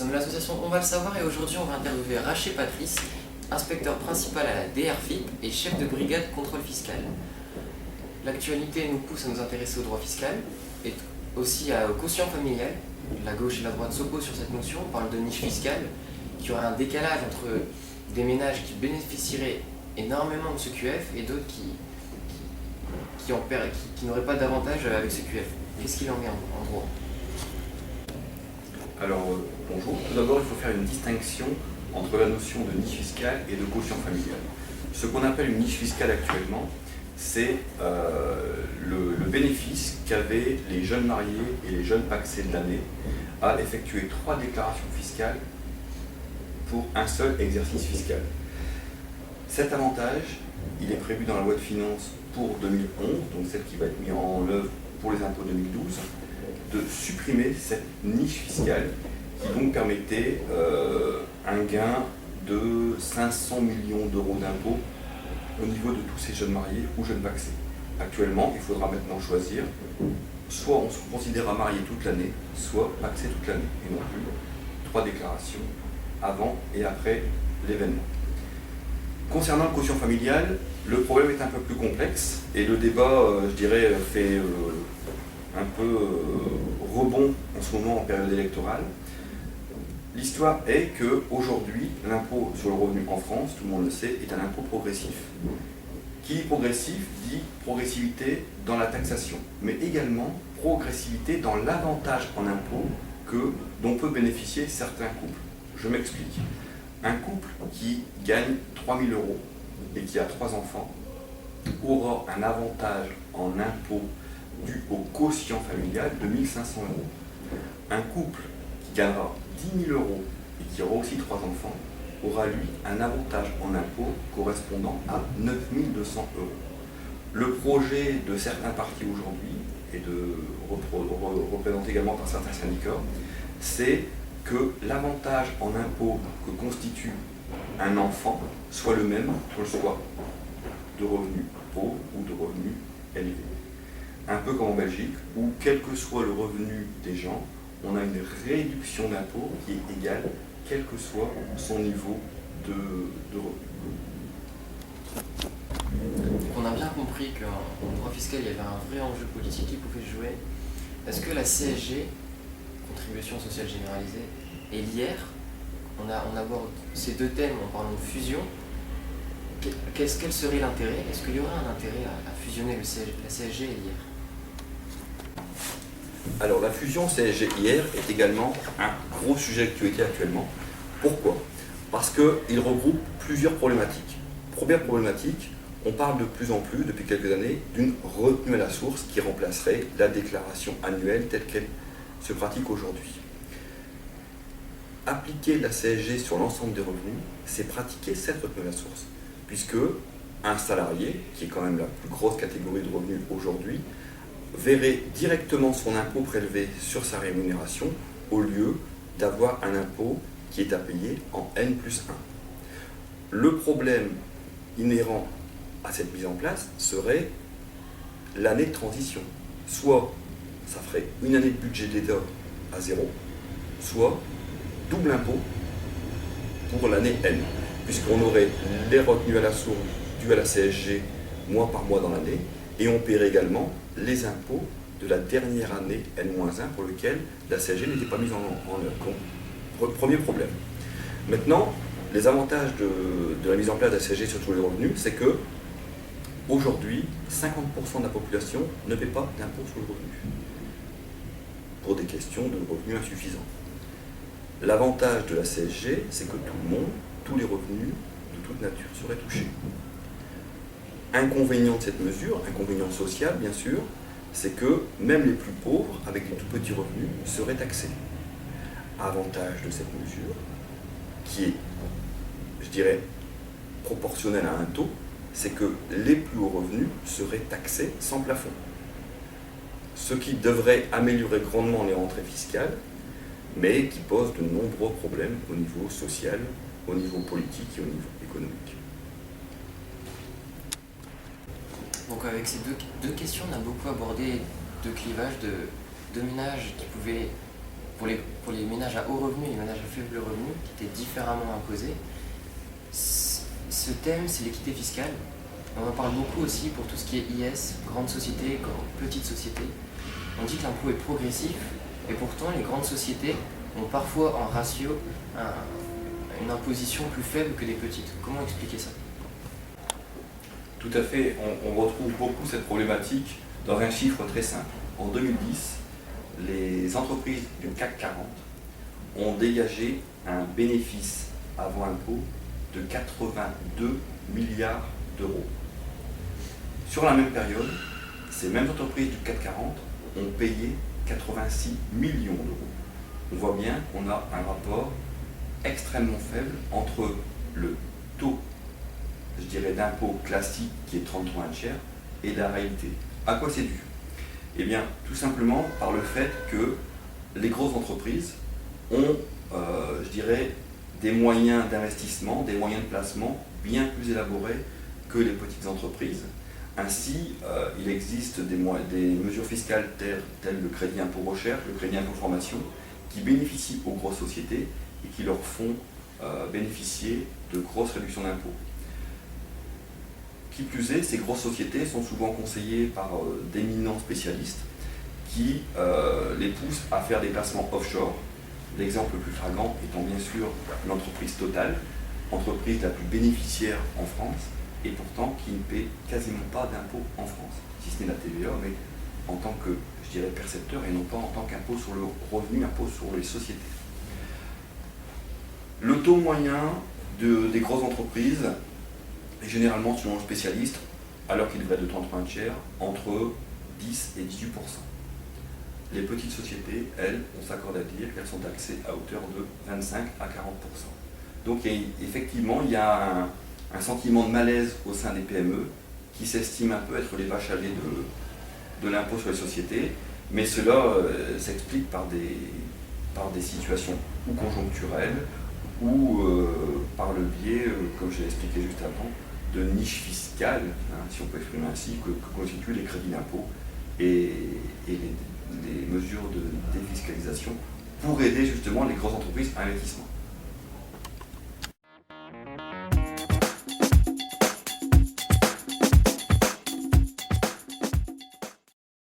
sommes l'association On va le savoir et aujourd'hui on va interviewer Rachel Patrice, inspecteur principal à la DRFIP et chef de brigade contrôle fiscal. L'actualité nous pousse à nous intéresser au droit fiscal et aussi au quotient familial. La gauche et la droite s'opposent sur cette notion, on parle de niche fiscale, qui aurait un décalage entre des ménages qui bénéficieraient énormément de ce QF et d'autres qui n'auraient pas d'avantage avec ce QF. Qu'est-ce qu'il en est en droit? Alors, bonjour. Tout d'abord, il faut faire une distinction entre la notion de niche fiscale et de quotient familial. Ce qu'on appelle une niche fiscale actuellement, c'est le bénéfice qu'avaient les jeunes mariés et les jeunes pacsés de l'année à effectuer 3 déclarations fiscales pour un seul exercice fiscal. Cet avantage, il est prévu dans la loi de finances pour 2011, donc celle qui va être mise en œuvre pour les impôts 2012, de supprimer cette niche fiscale qui donc permettait un gain de 500 millions d'euros d'impôts au niveau de tous ces jeunes mariés ou jeunes pacsés. Actuellement, il faudra maintenant choisir, soit on se considérera marié toute l'année, soit pacsé toute l'année, et non plus 3 déclarations avant et après l'événement. Concernant le quotient familial, le problème est un peu plus complexe et le débat, je dirais, fait un peu rebond en ce moment en période électorale. L'histoire est qu'aujourd'hui, l'impôt sur le revenu en France, tout le monde le sait, est un impôt progressif. Qui dit progressif dit progressivité dans la taxation, mais également progressivité dans l'avantage en impôt dont peuvent bénéficier certains couples. Je m'explique. Un couple qui gagne 3 000 € et qui a 3 enfants aura un avantage en impôt dû au quotient familial de 1 500 €. Un couple qui gagnera 10 000 € et qui aura aussi 3 enfants aura lui un avantage en impôt correspondant à 9 200 €. Le projet de certains partis aujourd'hui, et représenté également par certains syndicats, c'est que l'avantage en impôt que constitue un enfant soit le même que le soit de revenus pauvres ou de revenus élevés. Un peu comme en Belgique, où quel que soit le revenu des gens, on a une réduction d'impôt qui est égale, quel que soit son niveau de revenu. On a bien compris qu'en droit fiscal, il y avait un vrai enjeu politique qui pouvait jouer. Est-ce que la CSG, contribution sociale généralisée, et l'IR, on aborde ces deux thèmes en parlant de fusion, quel serait l'intérêt? Est-ce qu'il y aurait un intérêt à fusionner la CSG et l'IR? Alors la fusion CSG-IR est également un gros sujet d'actualité actuellement. Pourquoi? Parce qu'il regroupe plusieurs problématiques. Première problématique, on parle de plus en plus, depuis quelques années, d'une retenue à la source qui remplacerait la déclaration annuelle telle qu'elle se pratique aujourd'hui. Appliquer la CSG sur l'ensemble des revenus, c'est pratiquer cette retenue à la source, puisque un salarié, qui est quand même la plus grosse catégorie de revenus aujourd'hui, verrait directement son impôt prélevé sur sa rémunération au lieu d'avoir un impôt qui est à payer en N+1. Le problème inhérent à cette mise en place serait l'année de transition. Soit ça ferait une année de budget de l'État à 0, soit double impôt pour l'année N, puisqu'on aurait les retenues à la source dues à la CSG mois par mois dans l'année, et on paierait également les impôts de la dernière année N-1 pour lequel la CSG n'était pas mise en œuvre. Donc, premier problème. Maintenant, les avantages de la mise en place de la CSG sur tous les revenus, c'est que aujourd'hui, 50% de la population ne paie pas d'impôt sur le revenu, pour des questions de revenus insuffisants. L'avantage de la CSG, c'est que tout le monde, tous les revenus de toute nature seraient touchés. Inconvénient de cette mesure, inconvénient social bien sûr, c'est que même les plus pauvres, avec des tout petits revenus, seraient taxés. Avantage de cette mesure, qui est, je dirais, proportionnel à un taux, c'est que les plus hauts revenus seraient taxés sans plafond. Ce qui devrait améliorer grandement les rentrées fiscales, mais qui pose de nombreux problèmes au niveau social, au niveau politique et au niveau économique. Donc avec ces deux questions, on a beaucoup abordé deux clivages de ménages qui pouvaient pour les ménages à haut revenu et les ménages à faible revenu, qui étaient différemment imposés. Ce thème, c'est l'équité fiscale. On en parle beaucoup aussi pour tout ce qui est IS, grandes sociétés, petites sociétés. On dit que l'impôt est progressif, et pourtant les grandes sociétés ont parfois en ratio une imposition plus faible que les petites. Comment expliquer ça? Tout à fait, on retrouve beaucoup cette problématique dans un chiffre très simple. En 2010, les entreprises du CAC 40 ont dégagé un bénéfice avant impôt de 82 milliards d'euros. Sur la même période, ces mêmes entreprises du CAC 40 ont payé 86 millions d'euros. On voit bien qu'on a un rapport extrêmement faible entre le taux, je dirais, d'impôt classique qui est 33 1/3 et la réalité. À quoi c'est dû? Eh bien, tout simplement par le fait que les grosses entreprises ont, je dirais, des moyens d'investissement, des moyens de placement bien plus élaborés que les petites entreprises. Ainsi, il existe des mesures fiscales telles le crédit impôt recherche, le crédit impôt formation, qui bénéficient aux grosses sociétés et qui leur font bénéficier de grosses réductions d'impôts. Qui plus est, ces grosses sociétés sont souvent conseillées par d'éminents spécialistes qui les poussent à faire des placements offshore. L'exemple le plus flagrant étant bien sûr l'entreprise Total, entreprise la plus bénéficiaire en France et pourtant qui ne paie quasiment pas d'impôt en France, si ce n'est la TVA, mais en tant que, je dirais, percepteur et non pas en tant qu'impôt sur le revenu, impôt sur les sociétés. Le taux moyen des grosses entreprises est généralement, selon le spécialiste, alors qu'il devrait être de 33 1/3, entre 10 et 18%. Les petites sociétés, elles, on s'accorde à dire qu'elles sont taxées à hauteur de 25 à 40%. Donc effectivement, il y a un sentiment de malaise au sein des PME qui s'estiment un peu être les vaches à lait de l'impôt sur les sociétés, mais cela s'explique par des situations ou conjoncturelles ou par le biais, comme je l'ai expliqué juste avant, de niches fiscales, si on peut exprimer ainsi, que constituent les crédits d'impôt et les mesures de défiscalisation pour aider justement les grosses entreprises à investissement.